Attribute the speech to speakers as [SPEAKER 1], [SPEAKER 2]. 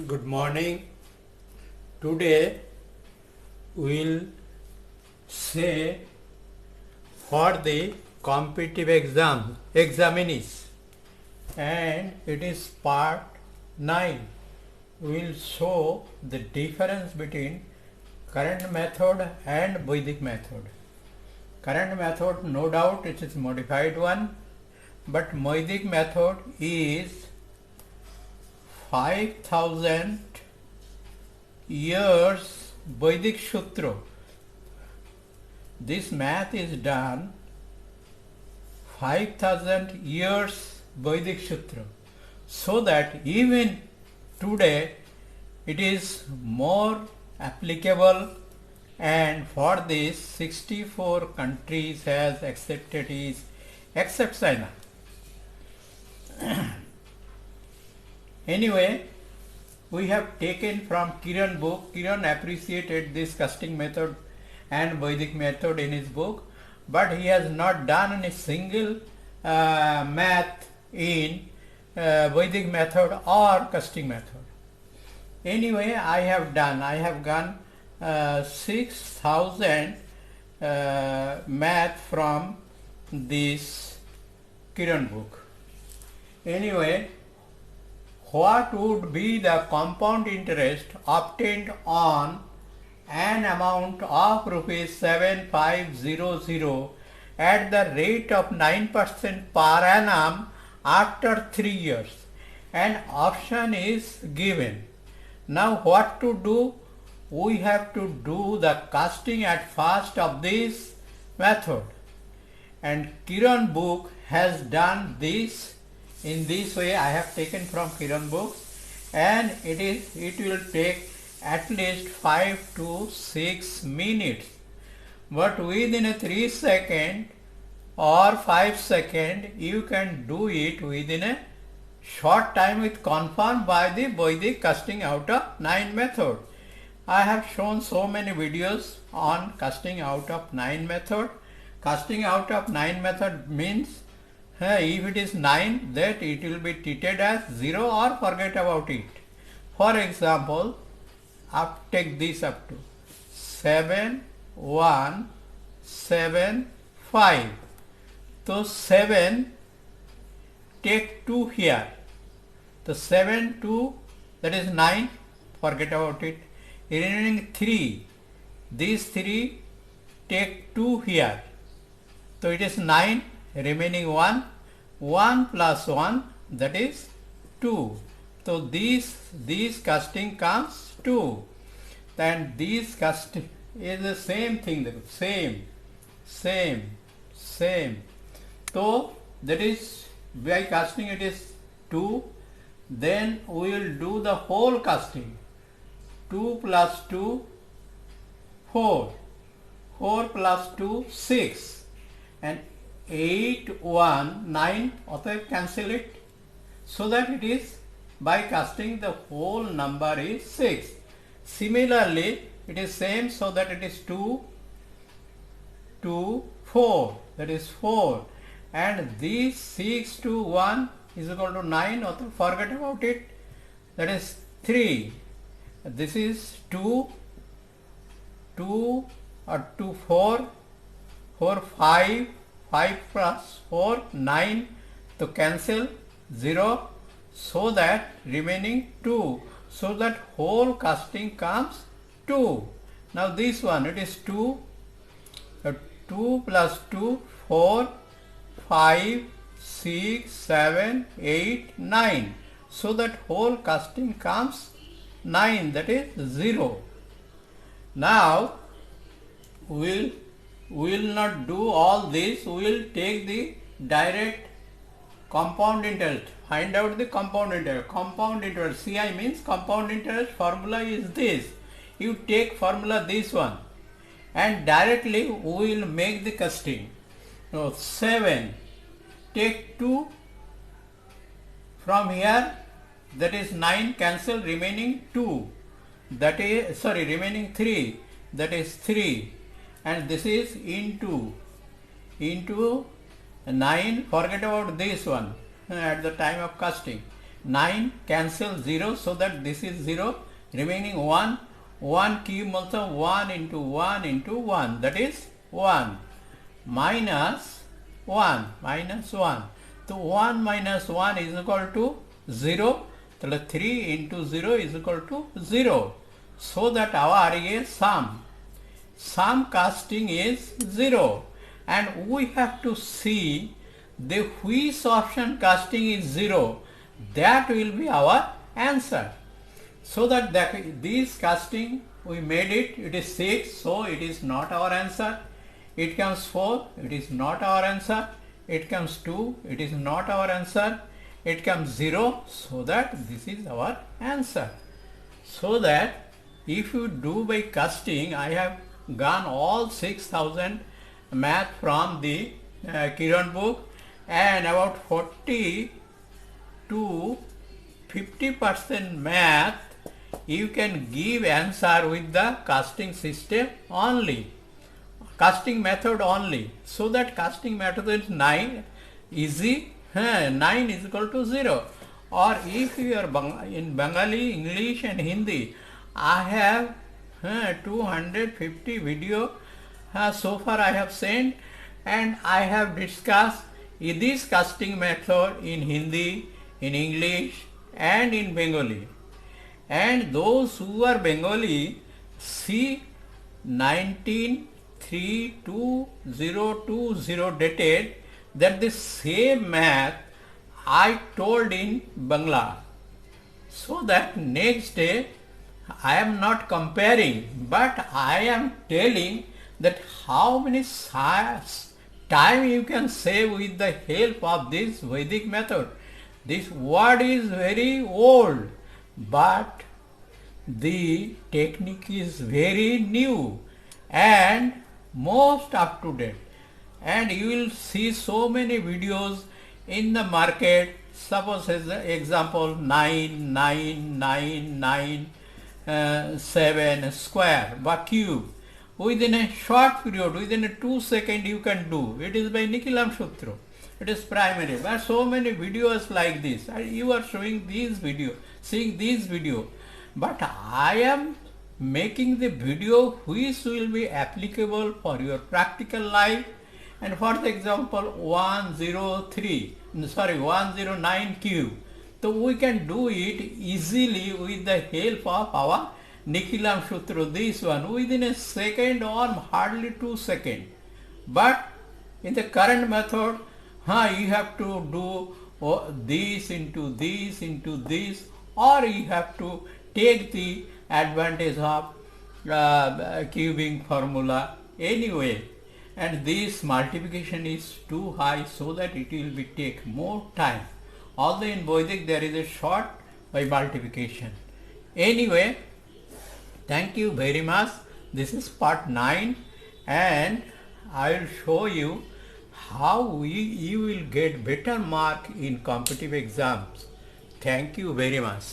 [SPEAKER 1] Good morning. Today we will say for the competitive examinees, and it is part 9. We will show the difference between current method and Vedic method. Current method, no doubt it is modified one, but Vedic method is 5000 years Vedic Sutra. This math is done 5000 years Vedic Sutra, so that even today it is more applicable, and for this 64 countries has accepted it except China. Anyway, we have taken from Kiran book. Kiran appreciated this casting method and Vedic method in his book, but he has not done any single math in Vedic method or casting method. Anyway, I have gone 6000 math from this Kiran book. Anyway, what would be the compound interest obtained on an amount of rupees 7500 at the rate of 9% per annum after 3 years? An option is given. Now what to do? We have to do the casting at first of this method, and Kiran book has done this. In this way I have taken from Kiran book, and it will take at least 5 to 6 minutes, but within a 3 second or 5 second you can do it within a short time with confirmed by the Vedic casting out of 9 method. I have shown so many videos on casting out of 9 method. Casting out of 9 method means if it is 9, that it will be treated as 0 or forget about it. For example, take this up to 7, 1, 7, 5. So 7, take 2 here. The 7, 2, that is 9, forget about it. Remaining 3, these 3, take 2 here. So it is 9. Remaining 1, 1 plus 1, that is 2. So these casting comes 2. Then these casting is the same thing, same. So that is by casting it is 2. Then we will do the whole casting. 2 plus 2, 4. 4 plus 2, 6. And 8, 1, 9, author cancel it, so that it is by casting the whole number is 6. Similarly, it is same, so that it is 2, 2, 4, that is 4, and this 6 to 1 is equal to 9, author forget about it, that is 3. This is 2, 4, 5, 5 plus 4, 9, to cancel 0, so that remaining 2, so that whole casting comes 2. Now this one, it is 2, 2 plus 2, 4, 5, 6, 7, 8, 9, so that whole casting comes 9, that is 0. Now we will not do all this, we will take the direct compound interest, find out the compound interest. Compound interest, CI means compound interest formula is this. You take formula this one, and directly we will make the casting. Now 7, take 2 from here, that is 9, cancel, remaining 2, that is remaining 3, that is 3. And this is into 9, forget about this one at the time of casting. 9 cancel 0, so that this is 0, remaining 1. 1 cube also 1 into 1 into 1, that is 1 minus 1 minus 1. So 1 minus 1 is equal to 0. So 3 into 0 is equal to 0. So that our sum casting is 0. And we have to see the which option casting is 0. That will be our answer. So that this casting we made it, it is 6, so it is not our answer. It comes 4, it is not our answer. It comes 2, it is not our answer. It comes 0, so that this is our answer. So that if you do by casting, I have gone all 6000 math from the Kiran book, and about 40 to 50% math you can give answer with the casting system only, casting method only. So that casting method is 9, easy, 9 is equal to 0. Or if you are in Bengali, English and Hindi, I have 250 video so far I have sent, and I have discussed this casting method in Hindi, in English and in Bengali. And those who are Bengali, see 19/3/2020 dated, that the same math I told in Bangla. So that next day I am not comparing, but I am telling that how many time you can save with the help of this Vedic method. This word is very old, but the technique is very new and most up to date. And you will see so many videos in the market. Suppose as an example 9, 9, 9, 9, 7 square by cube. Within a short period, within a 2 seconds you can do. It is by Nikilam Sutra. It is primary. But so many videos like this. You are showing these videos, seeing these videos. But I am making the video which will be applicable for your practical life. And for the example 109 cube. So we can do it easily with the help of our Nikilam Sutra, this one, within a second or hardly 2 seconds. But in the current method, you have to do this into this into this, or you have to take the advantage of cubing formula anyway. And this multiplication is too high, so that it will be take more time. Although in Vedic there is a short by multiplication. Anyway, thank you very much. This is part 9, and I will show you how you will get better mark in competitive exams. Thank you very much.